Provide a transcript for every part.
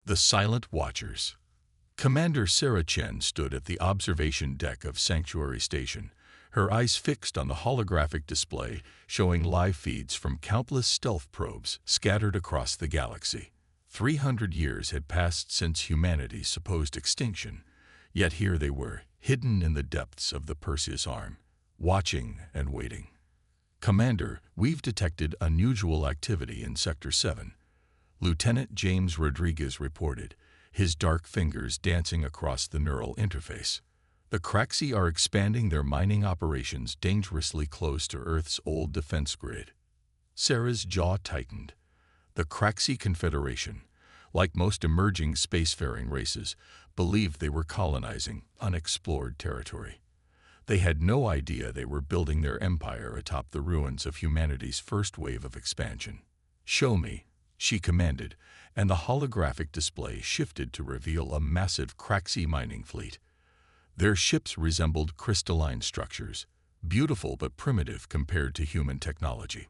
The Silent Watchers. Commander Sarah Chen stood at the observation deck of Sanctuary Station, her eyes fixed on the holographic display showing live feeds from countless stealth probes scattered across the galaxy. 300 years had passed since humanity's supposed extinction, yet here they were, hidden in the depths of the Perseus Arm, watching and waiting. "Commander, we've detected unusual activity in Sector 7. Lieutenant James Rodriguez reported, his dark fingers dancing across the neural interface. The Craxi are expanding their mining operations dangerously close to Earth's old defense grid. Sarah's jaw tightened. The Craxi Confederation, like most emerging spacefaring races, believed they were colonizing unexplored territory. They had no idea they were building their empire atop the ruins of humanity's first wave of expansion. "Show me," she commanded, and the holographic display shifted to reveal a massive Craxi mining fleet. Their ships resembled crystalline structures, beautiful but primitive compared to human technology.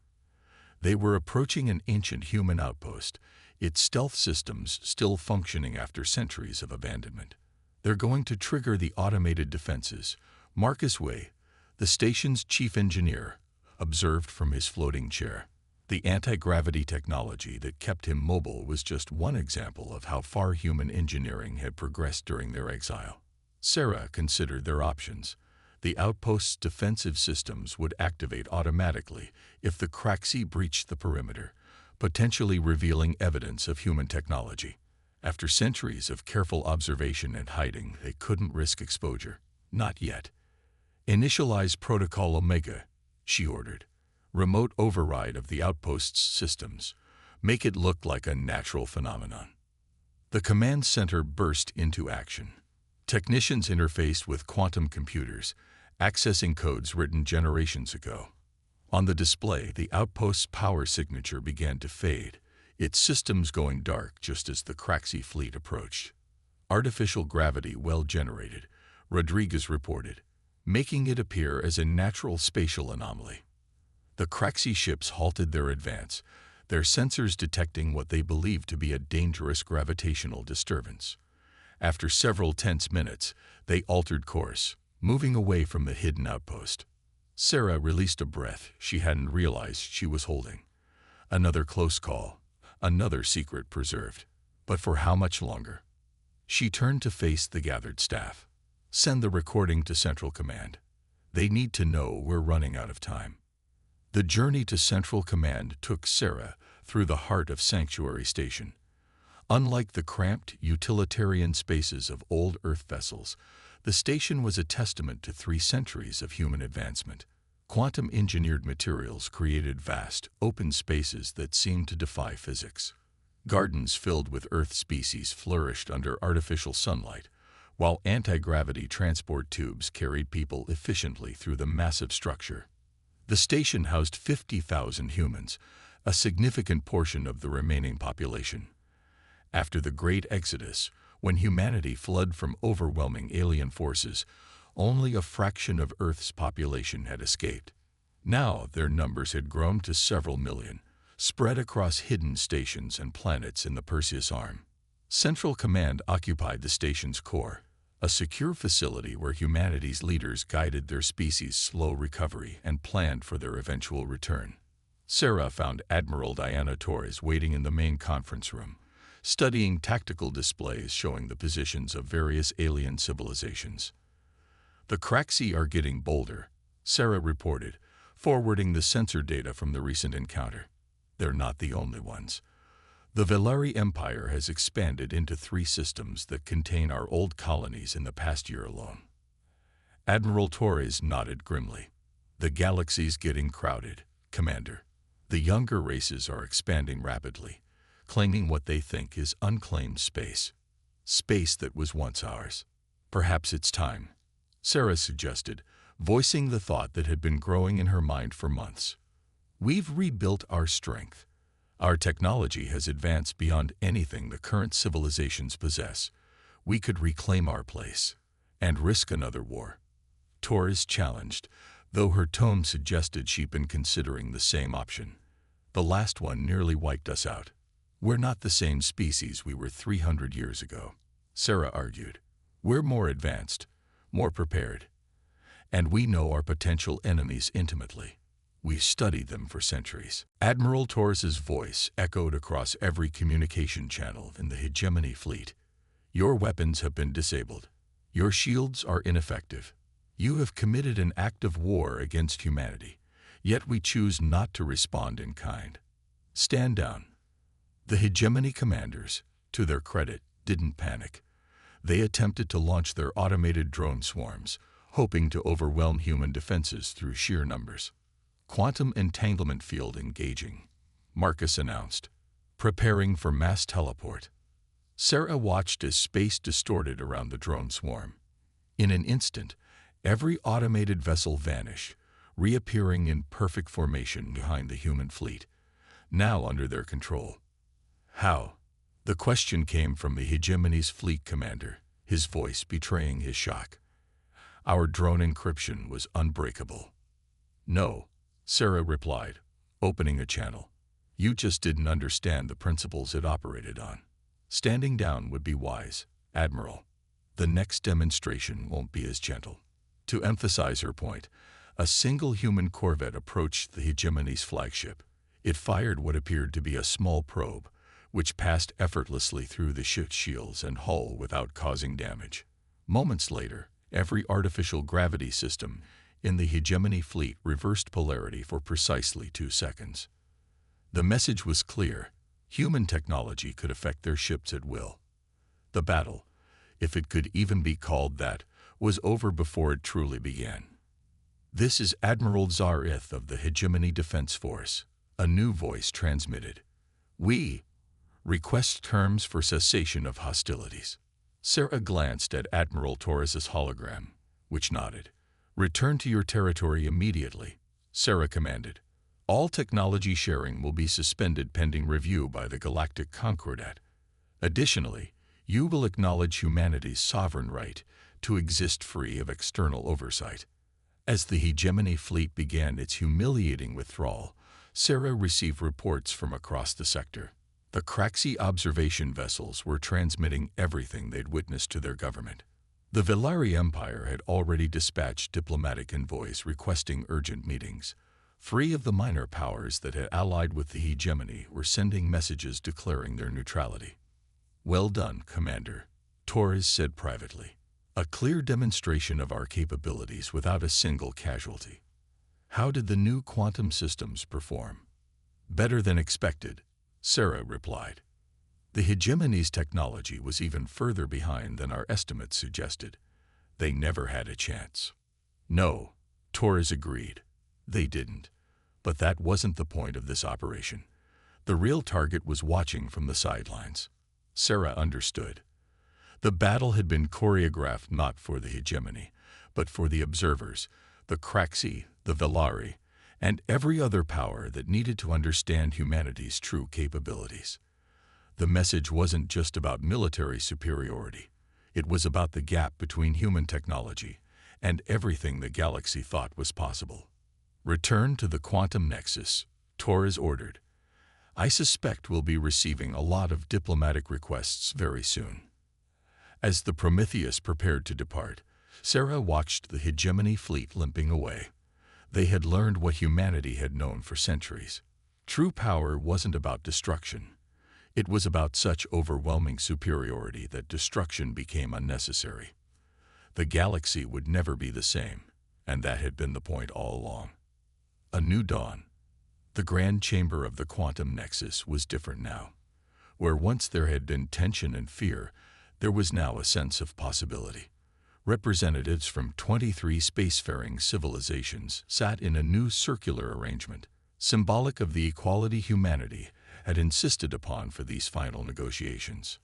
They were approaching an ancient human outpost, its stealth systems still functioning after centuries of abandonment. "They're going to trigger the automated defenses," Marcus Way, the station's chief engineer, observed from his floating chair. The anti-gravity technology that kept him mobile was just one example of how far human engineering had progressed during their exile. Sarah considered their options. The outpost's defensive systems would activate automatically if the Craxi breached the perimeter, potentially revealing evidence of human technology. After centuries of careful observation and hiding, they couldn't risk exposure. Not yet. "Initialize Protocol Omega," she ordered. "Remote override of the outpost's systems. Make it look like a natural phenomenon." The command center burst into action. Technicians interfaced with quantum computers, accessing codes written generations ago. On the display, the outpost's power signature began to fade, its systems going dark just as the Craxi fleet approached. "Artificial gravity well generated," Rodriguez reported, making it appear as a natural spatial anomaly. The Craxi ships halted their advance, their sensors detecting what they believed to be a dangerous gravitational disturbance. After several tense minutes, they altered course, moving away from the hidden outpost. Sarah released a breath she hadn't realized she was holding. Another close call, another secret preserved. But for how much longer? She turned to face the gathered staff. "Send the recording to Central Command. They need to know we're running out of time." The journey to Central Command took Sarah through the heart of Sanctuary Station. Unlike the cramped, utilitarian spaces of old Earth vessels, the station was a testament to 3 centuries of human advancement. Quantum-engineered materials created vast, open spaces that seemed to defy physics. Gardens filled with Earth species flourished under artificial sunlight, while anti-gravity transport tubes carried people efficiently through the massive structure. The station housed 50,000 humans, a significant portion of the remaining population. After the Great Exodus, when humanity fled from overwhelming alien forces, only a fraction of Earth's population had escaped. Now their numbers had grown to several million, spread across hidden stations and planets in the Perseus Arm. Central Command occupied the station's core, a secure facility where humanity's leaders guided their species' slow recovery and planned for their eventual return. Sarah found Admiral Diana Torres waiting in the main conference room, studying tactical displays showing the positions of various alien civilizations. "The Craxi are getting bolder," Sarah reported, forwarding the sensor data from the recent encounter. "They're not the only ones. The Velari Empire has expanded into 3 systems that contain our old colonies in the past year alone." Admiral Torres nodded grimly. "The galaxy's getting crowded, Commander. The younger races are expanding rapidly, claiming what they think is unclaimed space. Space that was once ours. Perhaps it's time," Sarah suggested, voicing the thought that had been growing in her mind for months. "We've rebuilt our strength. Our technology has advanced beyond anything the current civilizations possess. We could reclaim our place and risk another war." Torres challenged, though her tone suggested she'd been considering the same option. "The last one nearly wiped us out." "We're not the same species we were 300 years ago," Sarah argued. "We're more advanced, more prepared, and we know our potential enemies intimately. We've studied them for centuries." Admiral Torres's voice echoed across every communication channel in the hegemony fleet. "Your weapons have been disabled. Your shields are ineffective. You have committed an act of war against humanity, yet we choose not to respond in kind. Stand down." The hegemony commanders, to their credit, didn't panic. They attempted to launch their automated drone swarms, hoping to overwhelm human defenses through sheer numbers. "Quantum entanglement field engaging," Marcus announced, preparing for mass teleport. Sarah watched as space distorted around the drone swarm. In an instant, every automated vessel vanished, reappearing in perfect formation behind the human fleet, now under their control. "How?" The question came from the hegemony's fleet commander, his voice betraying his shock. "Our drone encryption was unbreakable." "No," Sarah replied, opening a channel. "You just didn't understand the principles it operated on. Standing down would be wise, Admiral. The next demonstration won't be as gentle." To emphasize her point, a single human corvette approached the hegemony's flagship. It fired what appeared to be a small probe, which passed effortlessly through the ship's shields and hull without causing damage. Moments later, every artificial gravity system in the hegemony fleet reversed polarity for precisely 2 seconds. The message was clear: human technology could affect their ships at will. The battle, if it could even be called that, was over before it truly began. "This is Admiral Zarith of the Hegemony Defense Force," a new voice transmitted. "We request terms for cessation of hostilities." Sarah glanced at Admiral Torres's hologram, which nodded. "Return to your territory immediately," Sarah commanded. "All technology sharing will be suspended pending review by the Galactic Concordat. Additionally, you will acknowledge humanity's sovereign right to exist free of external oversight." As the hegemony fleet began its humiliating withdrawal, Sarah received reports from across the sector. The Craxi observation vessels were transmitting everything they'd witnessed to their government. The Velari Empire had already dispatched diplomatic envoys requesting urgent meetings. 3 of the minor powers that had allied with the hegemony were sending messages declaring their neutrality. "Well done, Commander," Torres said privately. "A clear demonstration of our capabilities without a single casualty." "How did the new quantum systems perform?" "Better than expected," Sarah replied. "The hegemony's technology was even further behind than our estimates suggested. They never had a chance." "No," Torres agreed. "They didn't. But that wasn't the point of this operation. The real target was watching from the sidelines." Sarah understood. The battle had been choreographed not for the hegemony, but for the observers, the Craxi, the Velari, and every other power that needed to understand humanity's true capabilities. The message wasn't just about military superiority. It was about the gap between human technology and everything the galaxy thought was possible. "Return to the quantum nexus," Torres ordered. "I suspect we'll be receiving a lot of diplomatic requests very soon." As the Prometheus prepared to depart, Sarah watched the hegemony fleet limping away. They had learned what humanity had known for centuries. True power wasn't about destruction. It was about such overwhelming superiority that destruction became unnecessary. The galaxy would never be the same, and that had been the point all along. A new dawn. The grand chamber of the quantum nexus was different now. Where once there had been tension and fear, there was now a sense of possibility. Representatives from 23 spacefaring civilizations sat in a new circular arrangement, symbolic of the equality humanity had insisted upon for these final negotiations.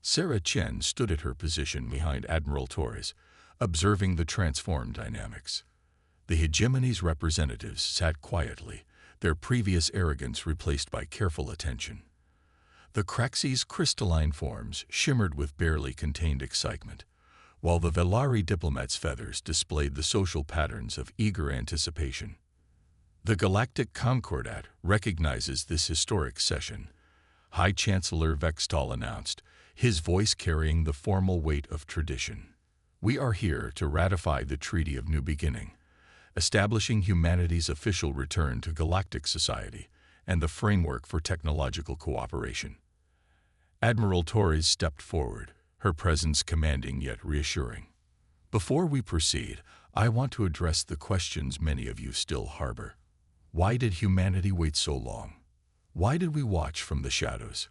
Sarah Chen stood at her position behind Admiral Torres, observing the transformed dynamics. The hegemony's representatives sat quietly, their previous arrogance replaced by careful attention. The Craxi's crystalline forms shimmered with barely contained excitement, while the Velari diplomats' feathers displayed the social patterns of eager anticipation. The Galactic Concordat recognizes this historic session, High Chancellor Vextal announced, his voice carrying the formal weight of tradition. We are here to ratify the Treaty of New Beginning, establishing humanity's official return to galactic society and the framework for technological cooperation. Admiral Torres stepped forward, her presence commanding yet reassuring. Before we proceed, I want to address the questions many of you still harbor. Why did humanity wait so long? Why did we watch from the shadows?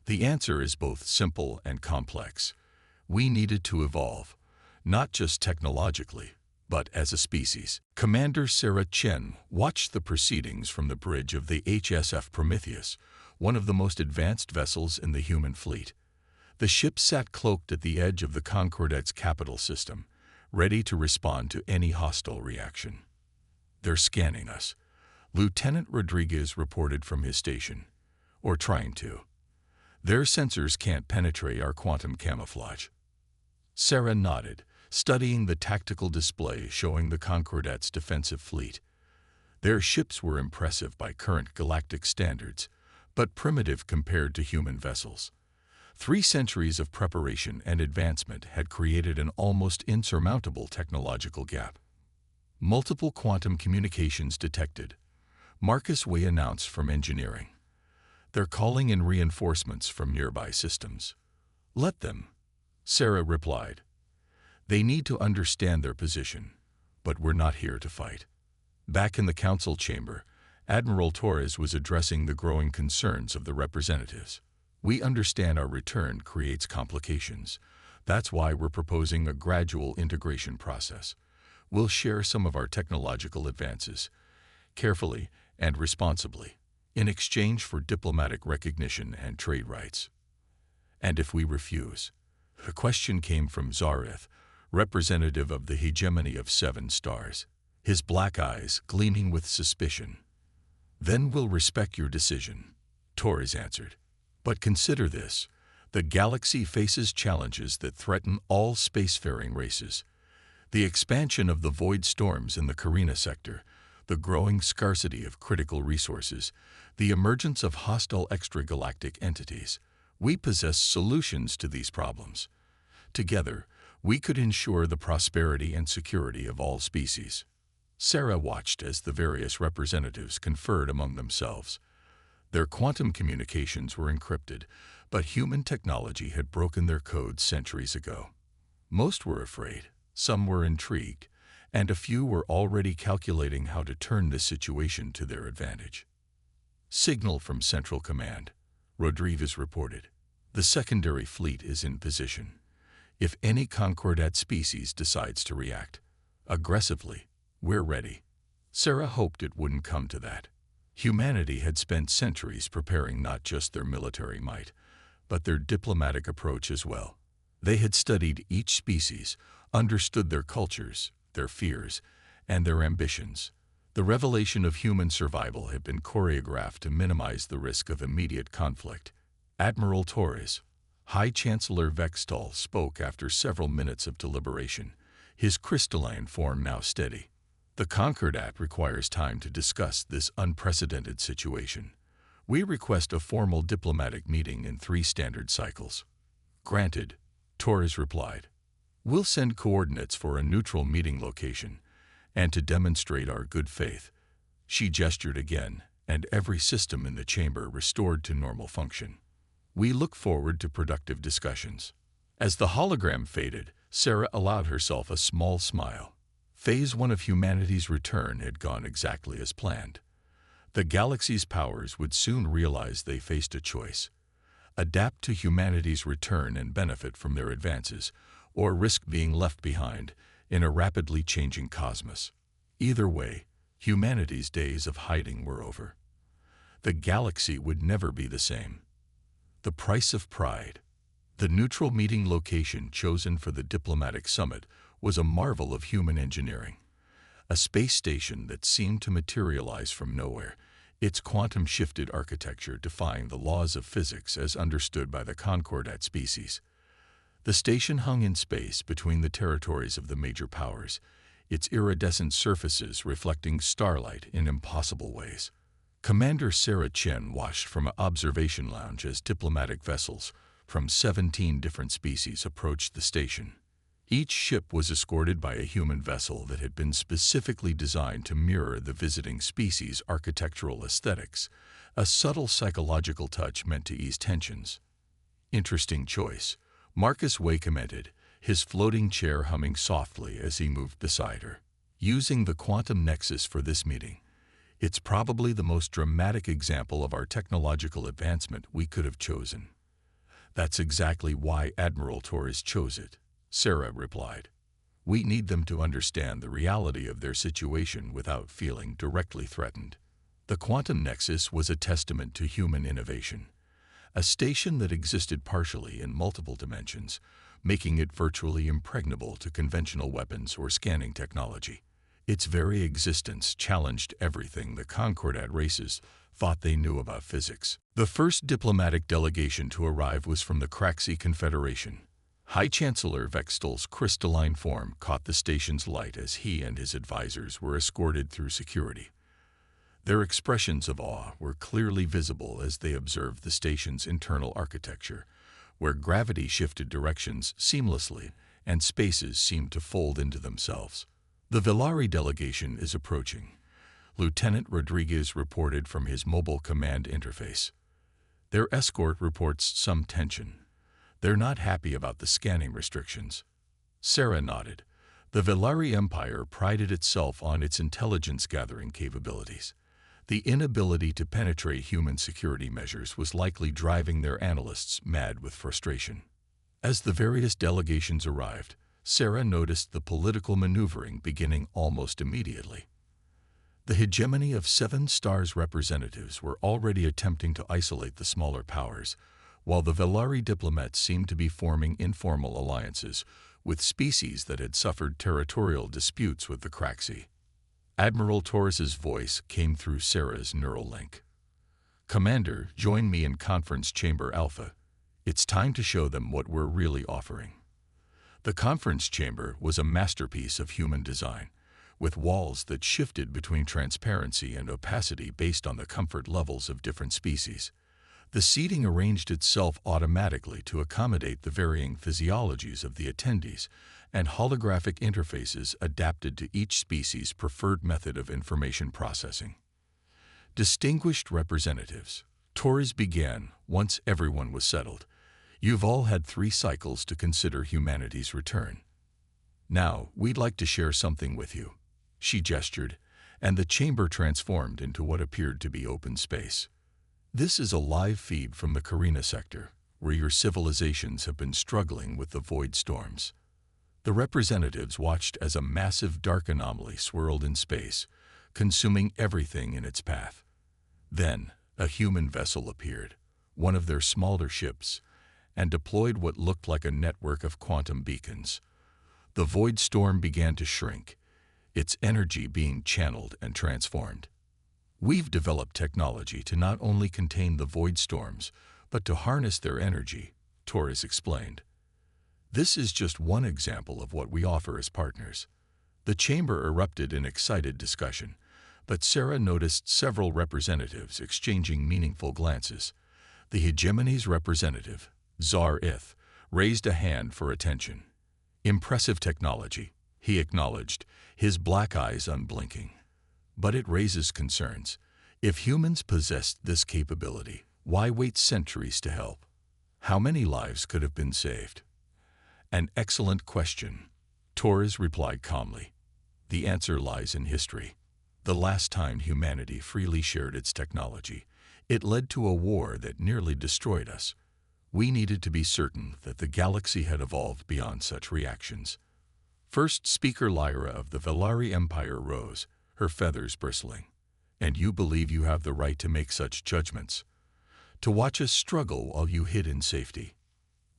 The answer is both simple and complex. We needed to evolve, not just technologically, but as a species. Commander Sarah Chen watched the proceedings from the bridge of the HSF Prometheus, one of the most advanced vessels in the human fleet. The ship sat cloaked at the edge of the Concordat's capital system, ready to respond to any hostile reaction. "They're scanning us," Lieutenant Rodriguez reported from his station. "Or trying to. Their sensors can't penetrate our quantum camouflage." Sarah nodded, studying the tactical display showing the Concordat's defensive fleet. Their ships were impressive by current galactic standards, but primitive compared to human vessels. 3 centuries of preparation and advancement had created an almost insurmountable technological gap. Multiple quantum communications detected, Marcus Way announced from engineering. "They're calling in reinforcements from nearby systems." "Let them," Sarah replied. "They need to understand their position, but we're not here to fight." Back in the council chamber, Admiral Torres was addressing the growing concerns of the representatives. "We understand our return creates complications. That's why we're proposing a gradual integration process. We'll share some of our technological advances, carefully and responsibly, in exchange for diplomatic recognition and trade rights." "And if we refuse?" The question came from Zareth, representative of the hegemony of 7 stars, his black eyes gleaming with suspicion. "Then we'll respect your decision," Torres answered. "But consider this. The galaxy faces challenges that threaten all spacefaring races. The expansion of the void storms in the Carina sector, the growing scarcity of critical resources, the emergence of hostile extragalactic entities. We possess solutions to these problems. Together, we could ensure the prosperity and security of all species." Sarah watched as the various representatives conferred among themselves. Their quantum communications were encrypted, but human technology had broken their code centuries ago. Most were afraid, some were intrigued, and a few were already calculating how to turn this situation to their advantage. "Signal from Central Command," Rodriguez reported. "The secondary fleet is in position. If any Concordat species decides to react aggressively, we're ready." Sarah hoped it wouldn't come to that. Humanity had spent centuries preparing not just their military might, but their diplomatic approach as well. They had studied each species, understood their cultures, their fears, and their ambitions. The revelation of human survival had been choreographed to minimize the risk of immediate conflict. Admiral Torres, High Chancellor Vextal, spoke after several minutes of deliberation, his crystalline form now steady. "The Concordat requires time to discuss this unprecedented situation. We request a formal diplomatic meeting in 3 standard cycles." "Granted," Torres replied. "We'll send coordinates for a neutral meeting location, and to demonstrate our good faith." She gestured again, and every system in the chamber restored to normal function. "We look forward to productive discussions." As the hologram faded, Sarah allowed herself a small smile. Phase 1 of humanity's return had gone exactly as planned. The galaxy's powers would soon realize they faced a choice: adapt to humanity's return and benefit from their advances, or risk being left behind in a rapidly changing cosmos. Either way, humanity's days of hiding were over. The galaxy would never be the same. The price of pride. The neutral meeting location chosen for the diplomatic summit was a marvel of human engineering. A space station that seemed to materialize from nowhere, its quantum-shifted architecture defying the laws of physics as understood by the Concordat species. The station hung in space between the territories of the major powers, its iridescent surfaces reflecting starlight in impossible ways. Commander Sarah Chen watched from an observation lounge as diplomatic vessels from 17 different species approached the station. Each ship was escorted by a human vessel that had been specifically designed to mirror the visiting species' architectural aesthetics, a subtle psychological touch meant to ease tensions. "Interesting choice," Marcus Way commented, his floating chair humming softly as he moved beside her. "Using the quantum nexus for this meeting. It's probably the most dramatic example of our technological advancement we could have chosen." "That's exactly why Admiral Torres chose it," Sarah replied. "We need them to understand the reality of their situation without feeling directly threatened." The quantum nexus was a testament to human innovation, a station that existed partially in multiple dimensions, making it virtually impregnable to conventional weapons or scanning technology. Its very existence challenged everything the Concordat races thought they knew about physics. The first diplomatic delegation to arrive was from the Craxi Confederation. High Chancellor Vextel's crystalline form caught the station's light as he and his advisors were escorted through security. Their expressions of awe were clearly visible as they observed the station's internal architecture, where gravity shifted directions seamlessly and spaces seemed to fold into themselves. "The Villari delegation is approaching," Lieutenant Rodriguez reported from his mobile command interface. "Their escort reports some tension. They're not happy about the scanning restrictions." Sarah nodded. The Villari Empire prided itself on its intelligence-gathering capabilities. The inability to penetrate human security measures was likely driving their analysts mad with frustration. As the various delegations arrived, Sarah noticed the political maneuvering beginning almost immediately. The hegemony of 7 stars representatives were already attempting to isolate the smaller powers, while the Villari diplomats seemed to be forming informal alliances with species that had suffered territorial disputes with the Craxi. Admiral Torres's voice came through Sarah's neural link. "Commander, join me in Conference Chamber Alpha. It's time to show them what we're really offering." The conference chamber was a masterpiece of human design, with walls that shifted between transparency and opacity based on the comfort levels of different species. The seating arranged itself automatically to accommodate the varying physiologies of the attendees, and holographic interfaces adapted to each species' preferred method of information processing. "Distinguished representatives," Torres began once everyone was settled, "you've all had 3 cycles to consider humanity's return. Now, we'd like to share something with you." She gestured, and the chamber transformed into what appeared to be open space. "This is a live feed from the Carina sector, where your civilizations have been struggling with the void storms." The representatives watched as a massive dark anomaly swirled in space, consuming everything in its path. Then, a human vessel appeared, one of their smaller ships, and deployed what looked like a network of quantum beacons. The void storm began to shrink, its energy being channeled and transformed. "We've developed technology to not only contain the void storms, but to harness their energy," Torres explained. "This is just one example of what we offer as partners." The chamber erupted in excited discussion, but Sarah noticed several representatives exchanging meaningful glances. The hegemony's representative, Czar Ith, raised a hand for attention. "Impressive technology," he acknowledged, his black eyes unblinking. "But it raises concerns. If humans possessed this capability, why wait centuries to help? How many lives could have been saved?" "An excellent question," Torres replied calmly. "The answer lies in history. The last time humanity freely shared its technology, it led to a war that nearly destroyed us. We needed to be certain that the galaxy had evolved beyond such reactions." First Speaker Lyra of the Villari Empire rose, her feathers bristling. "And you believe you have the right to make such judgments? To watch us struggle while you hid in safety?"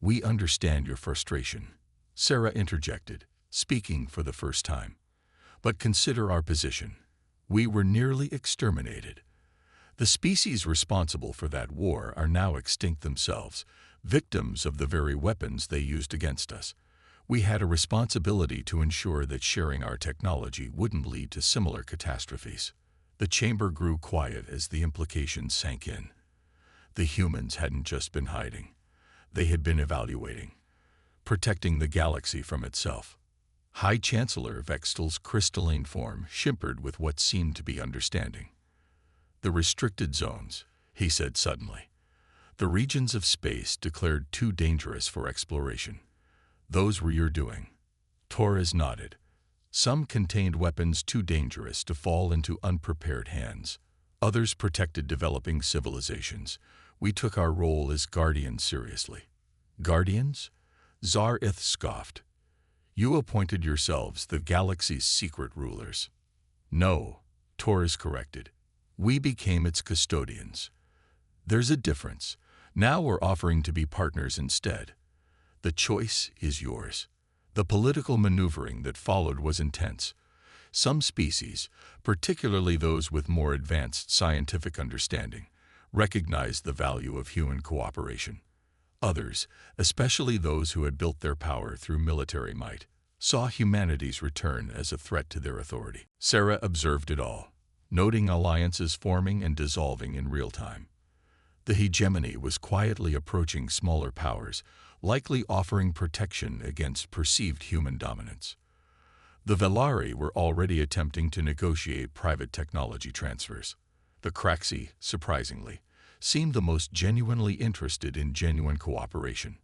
"We understand your frustration," Sarah interjected, speaking for the first time. "But consider our position. We were nearly exterminated. The species responsible for that war are now extinct themselves, victims of the very weapons they used against us. We had a responsibility to ensure that sharing our technology wouldn't lead to similar catastrophes." The chamber grew quiet as the implications sank in. The humans hadn't just been hiding. They had been evaluating, protecting the galaxy from itself. High Chancellor Vextel's crystalline form shimmered with what seemed to be understanding. "The restricted zones," he said suddenly. "The regions of space declared too dangerous for exploration. Those were your doing." Torres nodded. "Some contained weapons too dangerous to fall into unprepared hands. Others protected developing civilizations. We took our role as guardians seriously." "Guardians?" Zar-Ith scoffed. "You appointed yourselves the galaxy's secret rulers." "No," Torres corrected. "We became its custodians." "There's a difference. Now we're offering to be partners instead. The choice is yours." The political maneuvering that followed was intense. Some species, particularly those with more advanced scientific understanding, recognized the value of human cooperation. Others, especially those who had built their power through military might, saw humanity's return as a threat to their authority. Sarah observed it all, noting alliances forming and dissolving in real time. The hegemony was quietly approaching smaller powers, likely offering protection against perceived human dominance. The Velari were already attempting to negotiate private technology transfers. The Craxi, surprisingly, seemed the most genuinely interested in genuine cooperation.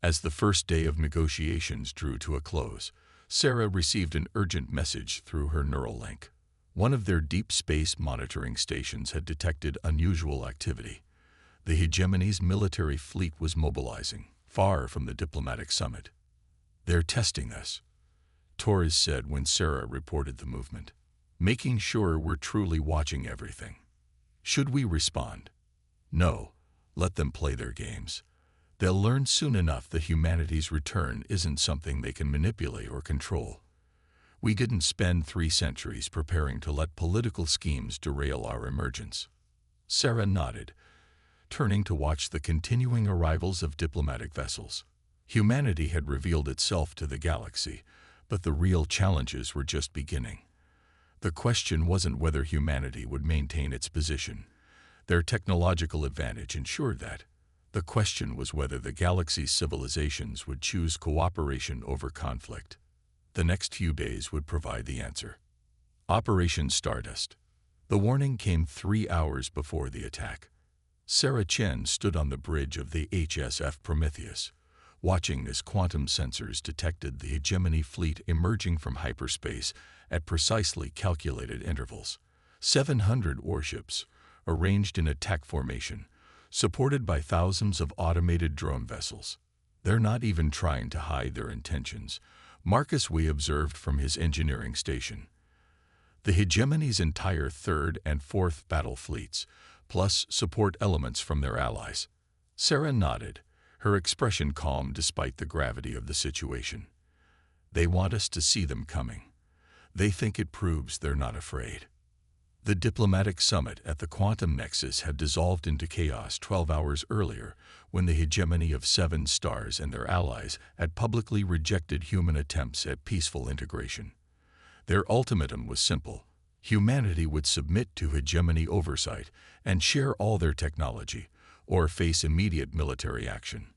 As the first day of negotiations drew to a close, Sarah received an urgent message through her neural link. One of their deep space monitoring stations had detected unusual activity. The hegemony's military fleet was mobilizing, far from the diplomatic summit. "They're testing us," Torres said when Sarah reported the movement, "making sure we're truly watching everything." "Should we respond?" "No, let them play their games. They'll learn soon enough that humanity's return isn't something they can manipulate or control. We didn't spend 3 centuries preparing to let political schemes derail our emergence." Sarah nodded, turning to watch the continuing arrivals of diplomatic vessels. Humanity had revealed itself to the galaxy, but the real challenges were just beginning. The question wasn't whether humanity would maintain its position. Their technological advantage ensured that. The question was whether the galaxy's civilizations would choose cooperation over conflict. The next few days would provide the answer. Operation Stardust. The warning came 3 hours before the attack. Sarah Chen stood on the bridge of the HSF Prometheus, watching as quantum sensors detected the hegemony fleet emerging from hyperspace at precisely calculated intervals. 700 warships, arranged in attack formation, supported by thousands of automated drone vessels. "They're not even trying to hide their intentions," Marcus Wee observed from his engineering station. "The hegemony's entire 3rd and 4th battle fleets, plus support elements from their allies." Sarah nodded, her expression calm despite the gravity of the situation. "They want us to see them coming. They think it proves they're not afraid." The diplomatic summit at the quantum nexus had dissolved into chaos 12 hours earlier, when the hegemony of 7 stars and their allies had publicly rejected human attempts at peaceful integration. Their ultimatum was simple. Humanity would submit to hegemony oversight and share all their technology, or face immediate military action.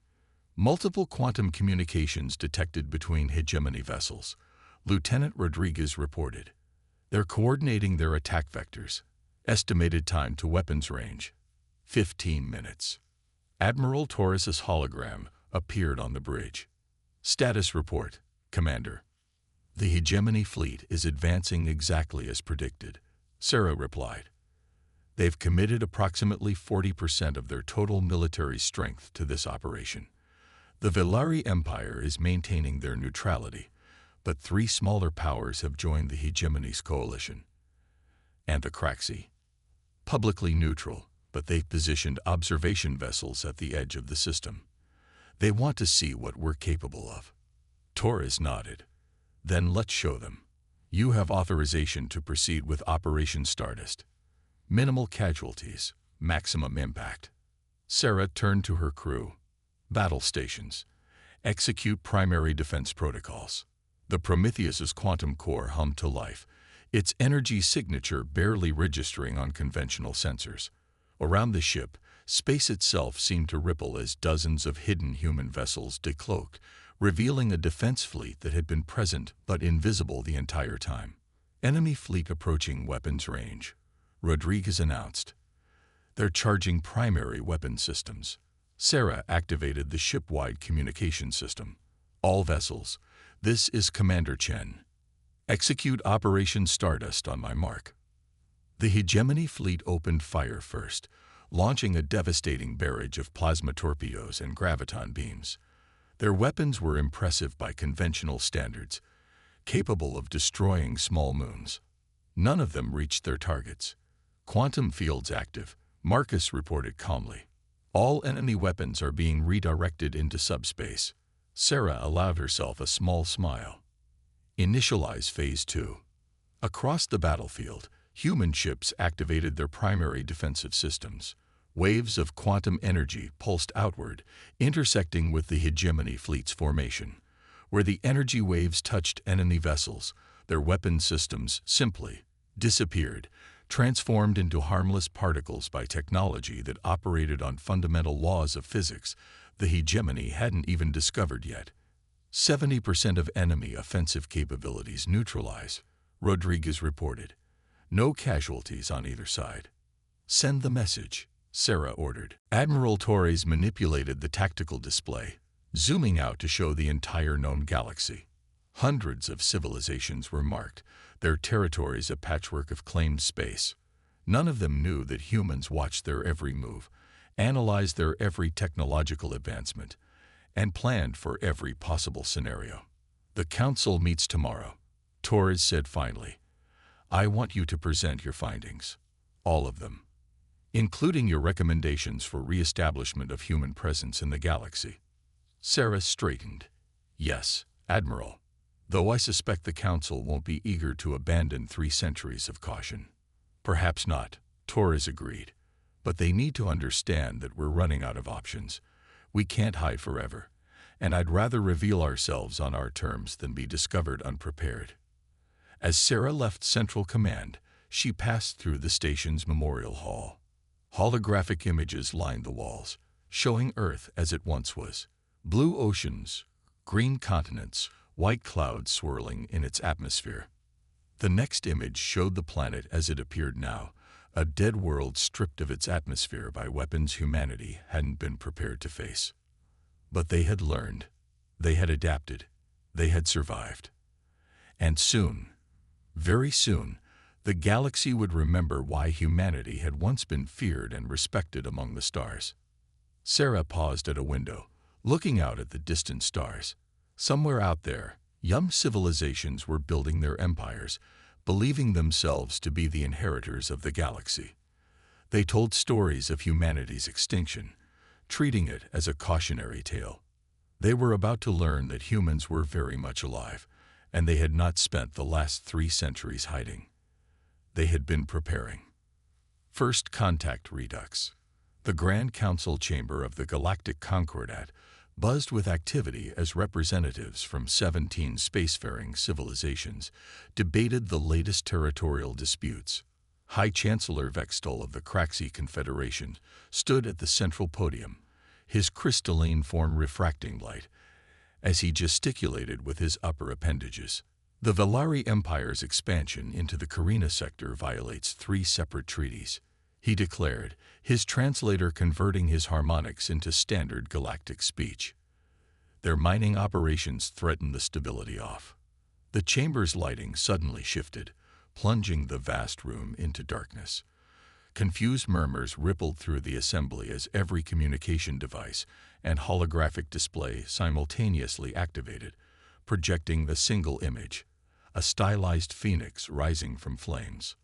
Multiple quantum communications detected between hegemony vessels, Lieutenant Rodriguez reported. "They're coordinating their attack vectors. Estimated time to weapons range, 15 minutes. Admiral Torres's hologram appeared on the bridge. "Status report, Commander." "The hegemony fleet is advancing exactly as predicted," Sarah replied. "They've committed approximately 40% of their total military strength to this operation. The Velari Empire is maintaining their neutrality, but 3 smaller powers have joined the hegemony's coalition." "And the Craxi?" "Publicly neutral, but they've positioned observation vessels at the edge of the system. They want to see what we're capable of." Torres nodded. "Then let's show them. You have authorization to proceed with Operation Stardust. Minimal casualties, maximum impact." Sarah turned to her crew. "Battle stations. Execute primary defense protocols." The Prometheus's quantum core hummed to life, its energy signature barely registering on conventional sensors. Around the ship, space itself seemed to ripple as dozens of hidden human vessels decloaked, revealing a defense fleet that had been present but invisible the entire time. Enemy fleet approaching weapons range, Rodriguez announced. They're charging primary weapon systems. Sarah activated the ship-wide communication system. All vessels, this is Commander Chen. Execute Operation Stardust on my mark. The hegemony fleet opened fire first, launching a devastating barrage of plasma torpedoes and graviton beams. Their weapons were impressive by conventional standards, capable of destroying small moons. None of them reached their targets. Quantum fields active, Marcus reported calmly. All enemy weapons are being redirected into subspace. Sarah allowed herself a small smile. Initialize Phase 2. Across the battlefield, human ships activated their primary defensive systems. Waves of quantum energy pulsed outward, intersecting with the hegemony fleet's formation. Where the energy waves touched enemy vessels, their weapon systems simply disappeared, transformed into harmless particles by technology that operated on fundamental laws of physics the hegemony hadn't even discovered yet. 70% of enemy offensive capabilities neutralize, Rodriguez reported. No casualties on either side. Send the message, Sarah ordered. Admiral Torres manipulated the tactical display, zooming out to show the entire known galaxy. Hundreds of civilizations were marked, their territories a patchwork of claimed space. None of them knew that humans watched their every move, analyzed their every technological advancement, and planned for every possible scenario. The Council meets tomorrow, Torres said finally. I want you to present your findings. All of them. Including your recommendations for re-establishment of human presence in the galaxy. Sarah straightened. Yes, Admiral. Though I suspect the Council won't be eager to abandon 3 centuries of caution. Perhaps not, Torres agreed. But they need to understand that we're running out of options. We can't hide forever, and I'd rather reveal ourselves on our terms than be discovered unprepared. As Sarah left Central Command, she passed through the station's memorial hall. Holographic images lined the walls, showing Earth as it once was. Blue oceans, green continents, white clouds swirling in its atmosphere. The next image showed the planet as it appeared now, a dead world stripped of its atmosphere by weapons humanity hadn't been prepared to face. But they had learned, they had adapted, they had survived. And soon, very soon, the galaxy would remember why humanity had once been feared and respected among the stars. Sarah paused at a window, looking out at the distant stars. Somewhere out there, young civilizations were building their empires, believing themselves to be the inheritors of the galaxy. They told stories of humanity's extinction, treating it as a cautionary tale. They were about to learn that humans were very much alive, and they had not spent the last 3 centuries hiding. They had been preparing. First Contact Redux. The Grand Council chamber of the Galactic Concordat buzzed with activity as representatives from 17 spacefaring civilizations debated the latest territorial disputes. High Chancellor Vextol of the Craxi Confederation stood at the central podium, his crystalline form refracting light, as he gesticulated with his upper appendages. The Velari Empire's expansion into the Carina sector violates 3 separate treaties, he declared, his translator converting his harmonics into standard galactic speech. Their mining operations threaten the stability off. The chamber's lighting suddenly shifted, plunging the vast room into darkness. Confused murmurs rippled through the assembly as every communication device and holographic display simultaneously activated, projecting a single image, a stylized phoenix rising from flames.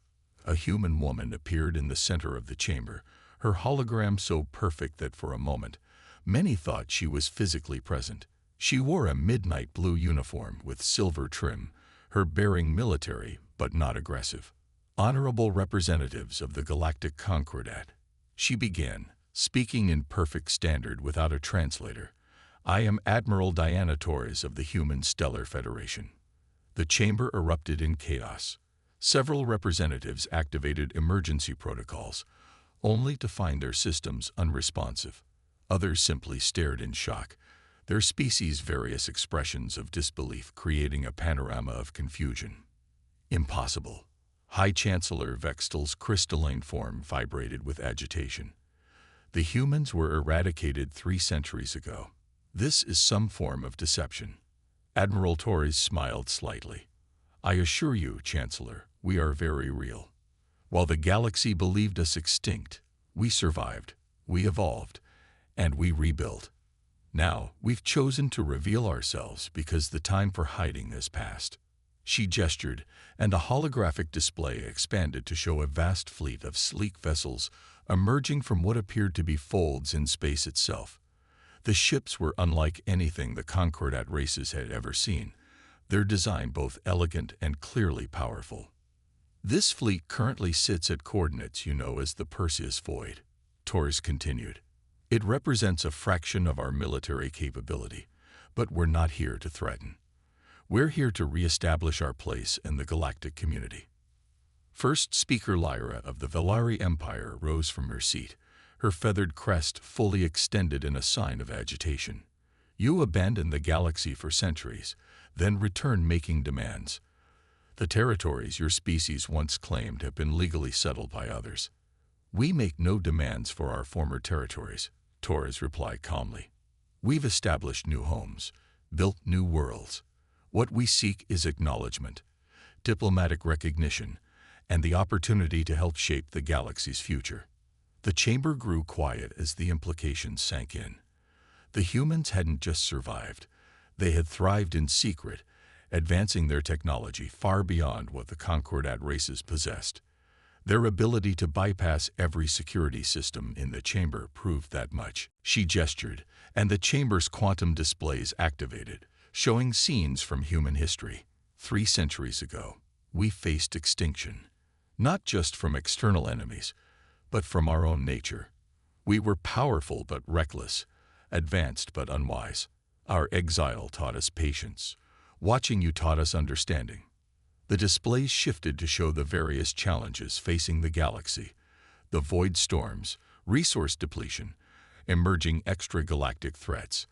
A human woman appeared in the center of the chamber, her hologram so perfect that for a moment, many thought she was physically present. She wore a midnight blue uniform with silver trim, her bearing military but not aggressive. Honorable representatives of the Galactic Concordat, she began, speaking in perfect standard without a translator. I am Admiral Diana Torres of the Human Stellar Federation. The chamber erupted in chaos. Several representatives activated emergency protocols, only to find their systems unresponsive. Others simply stared in shock, their species' various expressions of disbelief creating a panorama of confusion. Impossible. High Chancellor Vextel's crystalline form vibrated with agitation. The humans were eradicated 3 centuries ago. This is some form of deception. Admiral Torres smiled slightly. I assure you, Chancellor, we are very real. While the galaxy believed us extinct, we survived, we evolved, and we rebuilt. Now, we've chosen to reveal ourselves because the time for hiding has passed. She gestured, and a holographic display expanded to show a vast fleet of sleek vessels emerging from what appeared to be folds in space itself. The ships were unlike anything the Concordat races had ever seen, their design both elegant and clearly powerful. This fleet currently sits at coordinates you know as the Perseus Void, Torres continued. It represents a fraction of our military capability, but we're not here to threaten. We're here to reestablish our place in the galactic community. First Speaker Lyra of the Velari Empire rose from her seat, her feathered crest fully extended in a sign of agitation. You abandoned the galaxy for centuries, then return making demands. The territories your species once claimed have been legally settled by others. We make no demands for our former territories, Torres replied calmly. We've established new homes, built new worlds. What we seek is acknowledgement, diplomatic recognition, and the opportunity to help shape the galaxy's future. The chamber grew quiet as the implications sank in. The humans hadn't just survived, they had thrived in secret, advancing their technology far beyond what the Concordat races possessed. Their ability to bypass every security system in the chamber proved that much. She gestured, and the chamber's quantum displays activated, showing scenes from human history. 3 centuries ago, we faced extinction, not just from external enemies, but from our own nature. We were powerful but reckless, advanced but unwise. Our exile taught us patience. Watching you taught us understanding. The displays shifted to show the various challenges facing the galaxy, the void storms, resource depletion, emerging extragalactic threats.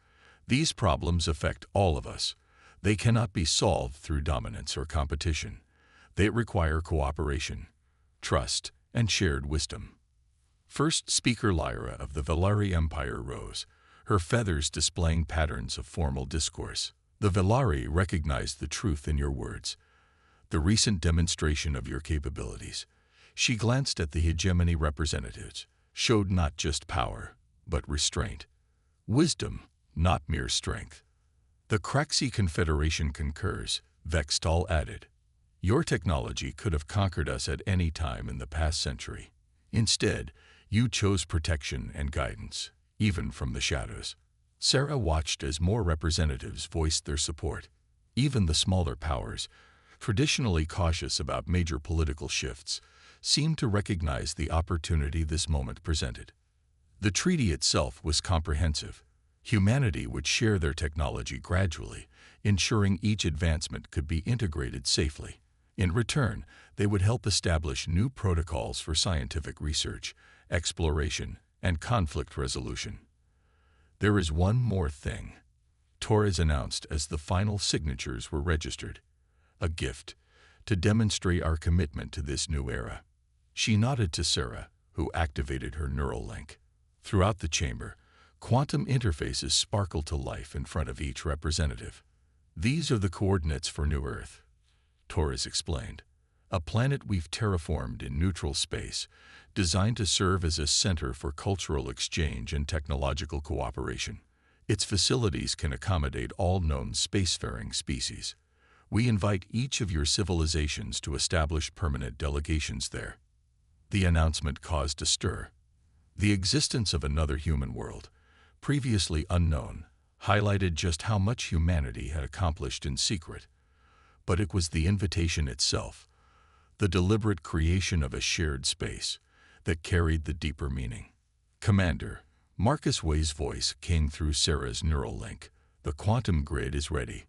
These problems affect all of us. They cannot be solved through dominance or competition. They require cooperation, trust, and shared wisdom. First Speaker Lyra of the Velari Empire rose, her feathers displaying patterns of formal discourse. The Velari recognized the truth in your words, the recent demonstration of your capabilities. She glanced at the hegemony representatives, showed not just power, but restraint. Wisdom, not mere strength. The Craxi Confederation concurs, Vextal added. Your technology could have conquered us at any time in the past century. Instead, you chose protection and guidance, even from the shadows. Sarah watched as more representatives voiced their support. Even the smaller powers, traditionally cautious about major political shifts, seemed to recognize the opportunity this moment presented. The treaty itself was comprehensive. Humanity would share their technology gradually, ensuring each advancement could be integrated safely. In return, they would help establish new protocols for scientific research, exploration, and conflict resolution. There is one more thing, Torres announced as the final signatures were registered. A gift, to demonstrate our commitment to this new era. She nodded to Sarah, who activated her neural link. Throughout the chamber, quantum interfaces sparkled to life in front of each representative. These are the coordinates for New Earth, Torres explained. A planet we've terraformed in neutral space, designed to serve as a center for cultural exchange and technological cooperation. Its facilities can accommodate all known spacefaring species. We invite each of your civilizations to establish permanent delegations there. The announcement caused a stir. The existence of another human world, previously unknown, highlighted just how much humanity had accomplished in secret. But it was the invitation itself, the deliberate creation of a shared space, that carried the deeper meaning. Commander, Marcus Way's voice came through Sarah's neural link. The quantum grid is ready.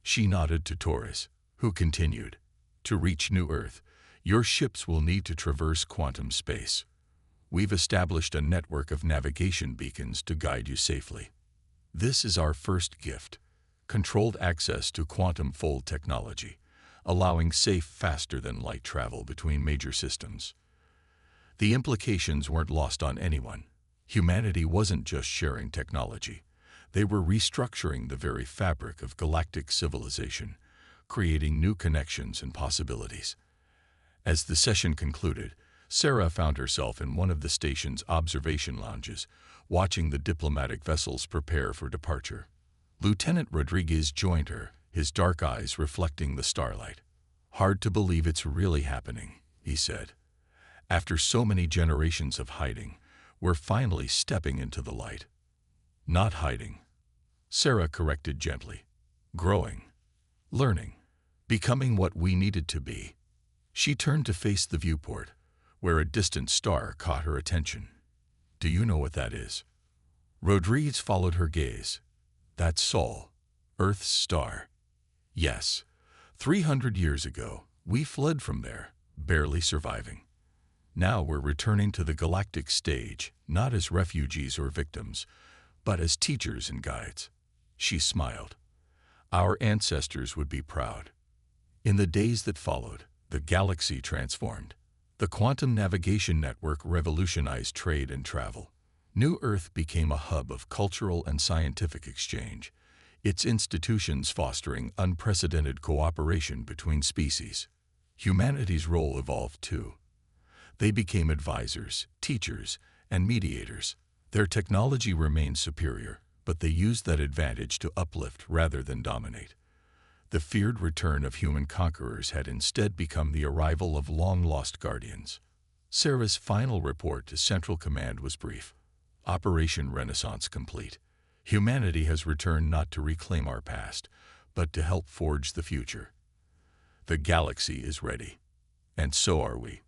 She nodded to Torres, who continued. To reach New Earth, Your ships will need to traverse quantum space. We've established a network of navigation beacons to guide you safely. This is our first gift, controlled access to quantum fold technology, allowing safe, faster-than-light travel between major systems. The implications weren't lost on anyone. Humanity wasn't just sharing technology. They were restructuring the very fabric of galactic civilization, creating new connections and possibilities. As the session concluded, Sarah found herself in one of the station's observation lounges, watching the diplomatic vessels prepare for departure. Lieutenant Rodriguez joined her, his dark eyes reflecting the starlight. "Hard to believe it's really happening," he said. "After so many generations of hiding, we're finally stepping into the light." "Not hiding," Sarah corrected gently. "Growing, learning, becoming what we needed to be." She turned to face the viewport, where a distant star caught her attention. "Do you know what that is?" Rodriguez followed her gaze. "That's Sol, Earth's star." "Yes. 300 years ago, we fled from there, barely surviving. Now we're returning to the galactic stage, not as refugees or victims, but as teachers and guides." She smiled. "Our ancestors would be proud." In the days that followed, the galaxy transformed. The quantum navigation network revolutionized trade and travel. New Earth became a hub of cultural and scientific exchange, its institutions fostering unprecedented cooperation between species. Humanity's role evolved too. They became advisors, teachers, and mediators. Their technology remained superior, but they used that advantage to uplift rather than dominate. The feared return of human conquerors had instead become the arrival of long-lost guardians. Sarah's final report to Central Command was brief. "Operation Renaissance complete. Humanity has returned not to reclaim our past, but to help forge the future. The galaxy is ready, and so are we."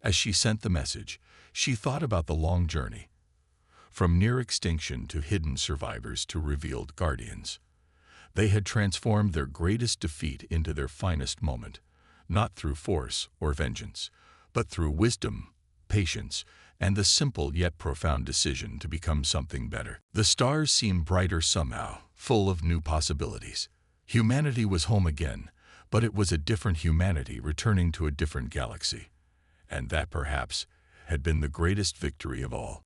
As she sent the message, she thought about the long journey, from near extinction to hidden survivors to revealed guardians. They had transformed their greatest defeat into their finest moment, not through force or vengeance, but through wisdom, patience, and the simple yet profound decision to become something better. The stars seemed brighter somehow, full of new possibilities. Humanity was home again, but it was a different humanity returning to a different galaxy. And that, perhaps, had been the greatest victory of all.